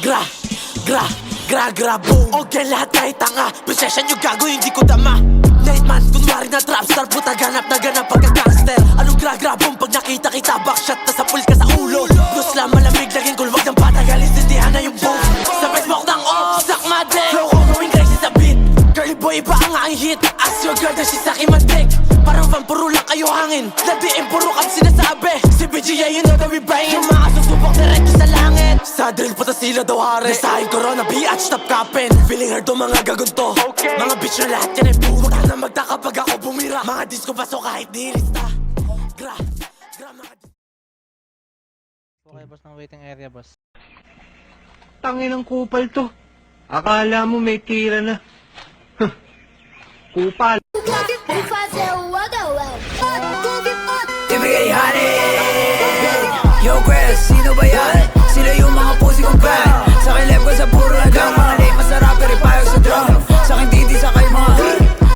gra, boom. Okay, lahat kahit tanga. Possession yung gago, hindi ko dama. Night man, kunwari na trapstar. Puta ganap na ganap pagka-gangster. Anong gra, boom? Pag nakita kita, backshot na sa pool ka sa ulo. Plus lang malamig, laging kulwag ng patagal. Istindihan na yung boom. Sabay smoke ng off, suck my dick. Flow ko gawing crazy sa beat. Girly boy, iba ang aking hit. Ask your girl na she's aking matik. Parang van, puro lang kayo hangin. Nadiin, puro kang sinasabi. Si BGA, you know that we bangin'. Yung mga susubok diretso sa langit. Sa drill, puta sila daw hari. Nasahin corona, biatch, top capin. Feeling hard to mga gagunto. Mga bitch na lahat yan ay puro. Na magtaka pag ako bumira. Mga disco paso kahit nilista. Gra, mga Okay, boss, ng waiting area, boss. Tangin ng kupal to. Akala mo may tira na. Kupal. Ibigay honey. Yo, Chris, sino ba yan?